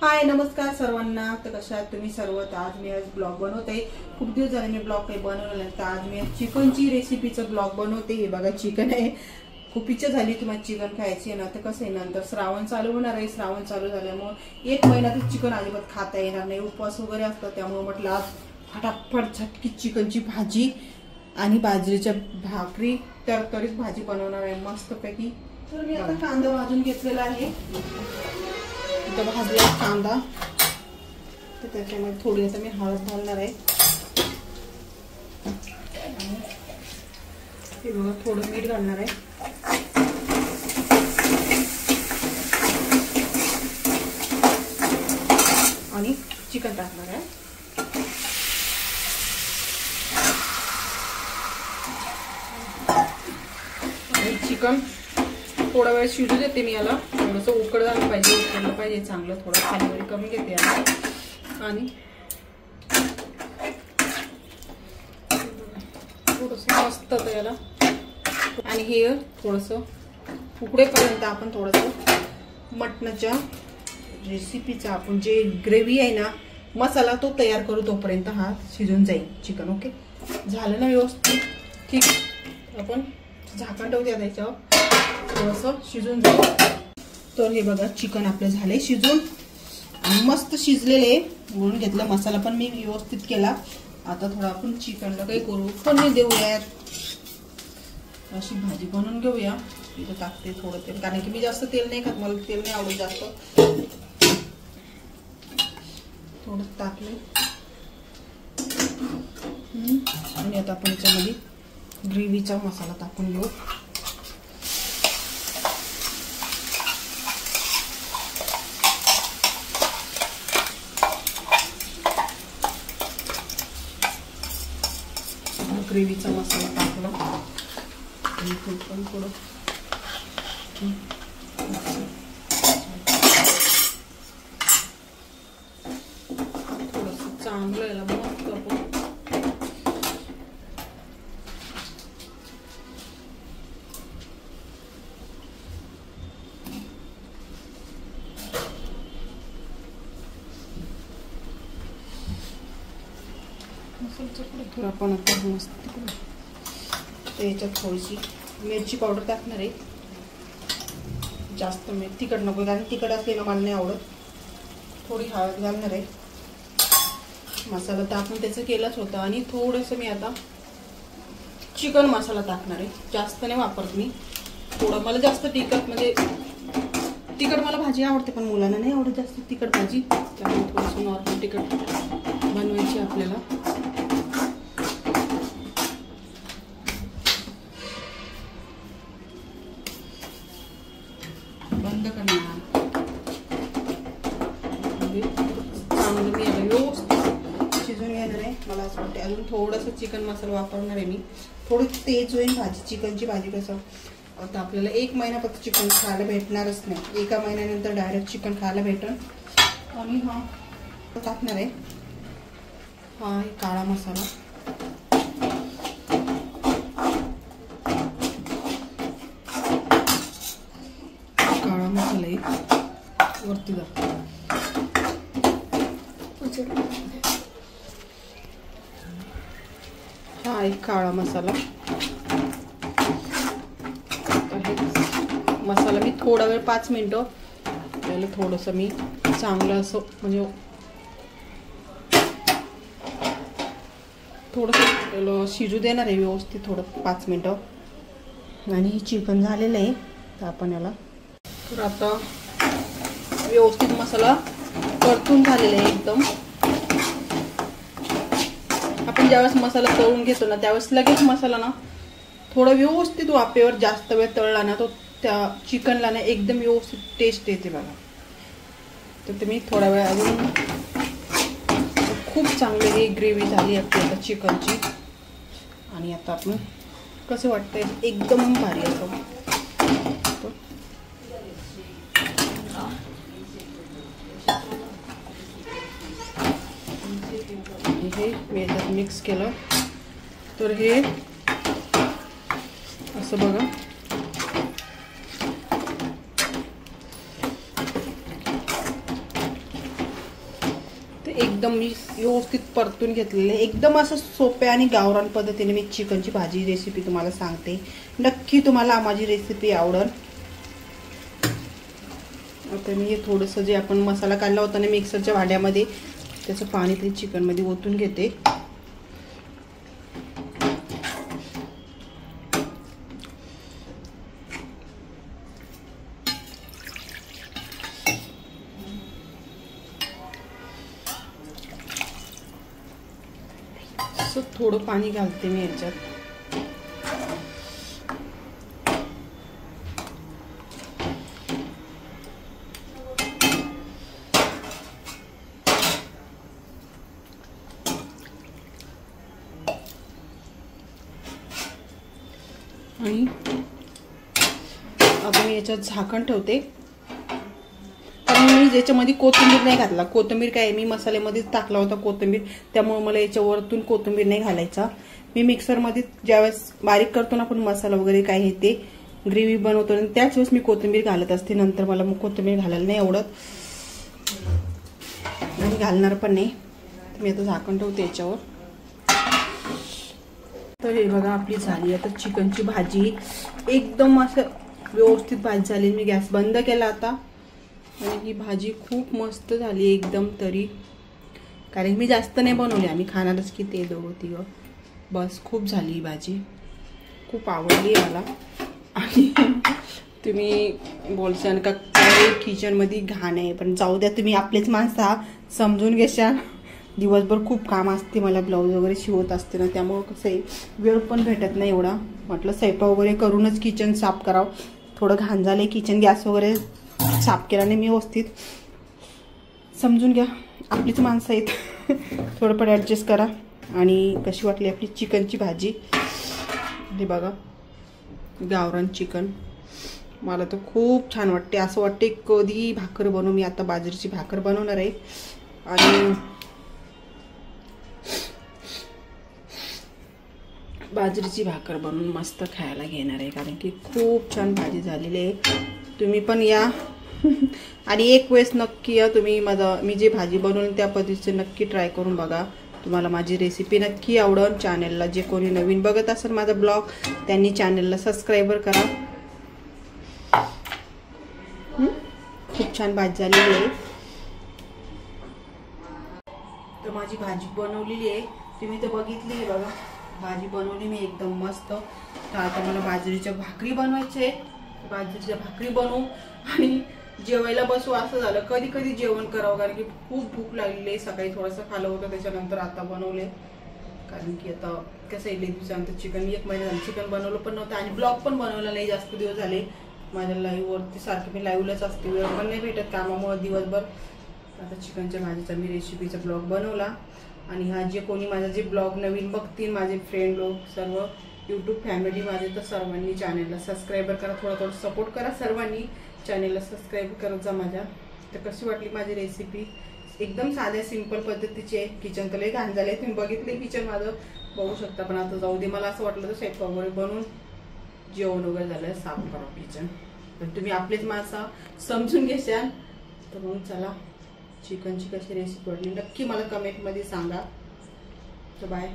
हाय नमस्कार सर्वांना। तर कशा आहात तुम्ही सर्व? आज मी ब्लॉग बनवते। खूप दिवस झाले मी ब्लॉग काही बनवलं नाही, तर आज मी चिकनची रेसिपीचं ब्लॉग बनवते। हे बघा चिकन आहे। खूप इच्छा झाली तुम्हाला चिकन खायची आहे ना, तर कसं आहे नंतर श्रावण चालू होणार आहे। श्रावण चालू झाल्यामुळे एक महिन्यात चिकन अजिबात खाता येणार नाही, उपवास वगैरे असतात। त्यामुळे म्हटलं आज फटाफट झटकी चिकनची भाजी आणि बाजरीच्या भाकरी तरतरीत भाजी बनवणार आहे मस्तपैकी। तर मी आता कांदा भाजून घेतलेला आहे। भाजला कांदा, तर त्याच्यामध्ये थोडी आता मी हळद घालणार आहे। हे बघा थोडं मीठ घालणार आहे आणि चिकन टाकणार आहे। आणि चिकन थोडा वेळ शिजू देते मी याला। थोडंसं उकळ झालं पाहिजे, उकळलं पाहिजे चांगलं। थोडं खाली कमी घेते याला आणि थोडंसं मस्त याला। आणि हे थोडंसं उकडेपर्यंत आपण थोडंसं मटणाच्या रेसिपीचा आपण जे ग्रेव्ही आहे ना मसाला तो तयार करू, तोपर्यंत हा शिजून जाईल चिकन। ओके झालं ना व्यवस्थित? ठीक, आपण झाकण ठेवूया त्याच्यावर, थोडंसं शिजून जाईल। तर हे बघा चिकन आपलं झालंय शिजून आणि मस्त शिजलेले म्हणून घेतलं। मसाला पण मी व्यवस्थित केला। आता थोडं आपण चिकनला काही करू, फोडणी देऊयात। अशी भाजी बनवून घेऊया। इथं टाकते थोडं तेल, कारण की मी जास्त तेल नाही खात, मला तेल नाही आवडत जास्त। थोडं टाकले आणि आता आपण याच्यामध्ये ग्रेव्हीचा मसाला टाकून घेऊ। ग्रेव्हीचा मसाला टाकला आणि पण थोडं थोडंसं चांगलं याला मस्त आपण थोडं आपण आता मस्त त्याच्यात थोडीशी मिरची पावडर टाकणार आहे। जास्त मी तिखट नको, कारण तिखट असलेलं मला नाही आवडत। थोडी हळद घालणार आहे। मसाला तर आपण त्याचं केलंच होतं। आणि थोडंसं मी आता चिकन मसाला टाकणार आहे। जास्त नाही वापरत मी, थोडं। मला जास्त तिखट म्हणजे तिखट मला भाजी आवडते, पण मुलांना नाही आवडत जास्त तिखट भाजी, त्यामुळे थोडंसं नॉर्मल तिखट बनवायची आपल्याला। बंद करणार चांगलं मी याला व्यवस्थित शिजून घेणार आहे। मला असं वाटतं अजून थोडंसं चिकन मसाला वापरणार आहे मी, थोडी तेज होईल भाजी। चिकनची भाजी कसं आता आपल्याला एक महिन्यापर्यंत चिकन खायला भेटणारच नाही, एका महिन्यानंतर डायरेक्ट चिकन खायला भेटल। आणि हा टाकणार आहे हा काळा मसाला। काळा मसाला आहे वरती जातो। हा एक काळा मसाला। मसाला मी थोडा वेळ 5 मिनिटं त्याला थोडंसं मी चांगलं असं म्हणजे थोडंसं शिजू देणार आहे व्यवस्थित, थोडं 5 मिनिटं। आणि चिकन झालेलं आहे, तर आपण याला तर आता व्यवस्थित मसाला परतून झालेला आहे एकदम। आपण ज्यावेळेस मसाला तळून घेतो ना, त्यावेळेस लगेच मसाला ना थोडा व्यवस्थित वाफेवर जास्त वेळ तळला ना, तो त्या चिकनला ना एकदम व्यवस्थित टेस्ट येते बघा। तर तुम्ही थोडा वेळ अजून खूप चांगली ही ग्रेव्ही झाली आपली आता चिकनची। आणि आता आपण कसं वाटतंय एकदम भारी असं। हे मी याच्यात मिक्स केलं, तर हे असं बघा एकदम मी व्यवस्थित परतून घेतलेले. एकदम असं सोप्या आणि गावरान पद्धतीने मी चिकनची भाजी रेसिपी तुम्हाला सांगते. नक्की तुम्हाला माझी रेसिपी आवडेल. आता मी हे थोडंसं जे आपण मसाला काढला होता ना मिक्सरच्या भांड्यामध्ये, त्याचं पाणी ते चिकनमध्ये ओतून घेते. असं थोडं पाणी घालते मी याच्यात. आणि आता मी याच्यात झाकण ठेवते. कारण मी याच्यामध्ये कोथिंबीर नाही घातला. कोथिंबीर काय मी मसाल्यामध्येच टाकला होता कोथिंबीर, त्यामुळे मला याच्यावरतून कोथिंबीर नाही घालायचा. मी मिक्सरमध्ये ज्यावेळेस बारीक करतो ना आपण मसाला वगैरे काय हे ते ग्रेव्ही बनवतो ना त्याच वेळेस मी कोथिंबीर घालत असते. नंतर मला मग कोथिंबीर घालायला नाही आवडत आणि घालणार पण नाही. मी आता झाकण ठेवते याच्यावर. तर हे बघा आपली झाली आता चिकनची भाजी. एकदम असं व्यवस्थित भाजी झाली. मी गॅस बंद केला आता आणि ही भाजी खूप मस्त झाली एकदम तरी. कारण मी जास्त नाही बनवली, आम्ही खाणारच की ते दोघं तिघं. बस खूप झाली ही भाजी, खूप आवडली मला. आणि तुम्ही बोलशाल का काय किचनमध्ये घाण आहे, पण जाऊ द्या, तुम्ही आपलेच माणसं समजून घेशाल. दिवसभर खूप काम असते मला, ब्लाऊज वगैरे शिवत असते ना, त्यामुळं कसं आहे वेळ पण भेटत नाही एवढा. म्हटलं स्वयंपाक वगैरे करूनच किचन साफ करावं. थोडं घाण झालं किचन, गॅस वगैरे साफ केला नाही मी व्यवस्थित. समजून घ्या, आपलीच माणसं आहेत. थोडं पण ॲडजस्ट करा. आणि कशी वाटली आपली चिकनची भाजी हे बघा, गावरान चिकन. मला तर खूप छान वाटते. असं वाटते कधी भाकर बनवू. मी आता बाजरीची भाकर बनवणार आहे आणि बाजरीची भाकर बनवून मस्त खायला घेणार आहे. कारण की खूप छान भाजी झालेली आहे. तुम्ही पण या आणि एक वेळेस नक्की या तुम्ही. मी जे भाजी बनवली त्या पद्धतीचे नक्की ट्राय करून बघा. तुम्हाला माझी रेसिपी नक्की आवडेल. चॅनलला जे कोणी नवीन बघत असेल माझा ब्लॉग, त्यांनी चॅनलला सबस्क्राईबर करा. खूप छान भाजी झालेली आहे. तर माझी भाजी बनवलेली आहे, तुम्ही तर बघितली आहे बघा. भाजी बनवली मी एकदम मस्त. तर आता मला बाजरीच्या भाकरी बनवायचे. बाजरीच्या भाकरी बनवू आणि जेवायला बसू. असं झालं कधी कधी जेवण करावं, कारण की खूप भूक लागलेली आहे. सकाळी थोडंसं खाल्लं होतं, त्याच्यानंतर आता बनवले. कारण की आता कसं आहे, दिवसानंतर चिकन, 1 महिना झालं चिकन बनवलं पण नव्हतं आणि ब्लॉग पण बनवला नाही जास्त दिवस झाले. माझ्या लाईव्हवरती सारखं मी लाईव्हलाच असते, वेळ पण नाही भेटत कामामुळे दिवसभर. आता चिकनच्या भाजीचा मी रेसिपीचा ब्लॉग बनवला. आणि हा जे कोणी माझा जे ब्लॉग नवीन बघतील, माझे फ्रेंड लोक सर्व, यूट्यूब फॅमिली माझे, तर सर्वांनी चॅनलला सबस्क्राईबर करा. थोडं सपोर्ट करा सर्वांनी. चॅनलला सबस्क्राईब करत जा माझ्या. तर कशी वाटली माझी रेसिपी? एकदम साध्या सिंपल पद्धतीची आहे. किचन तर लय घाण झाले, तुम्ही बघितले किचन माझं, बघू शकता. पण आता जाऊ दे, मला असं वाटलं तर स्वयंपाक वगैरे बनवून जेवण वगैरे झालं साफ करा किचन. पण तुम्ही आपलेच माणसं समजून घेशाल. तर मग चला, चिकनची कशी रेसिपी वाटली नक्की मला कमेंटमध्ये सांगा. तर बाय.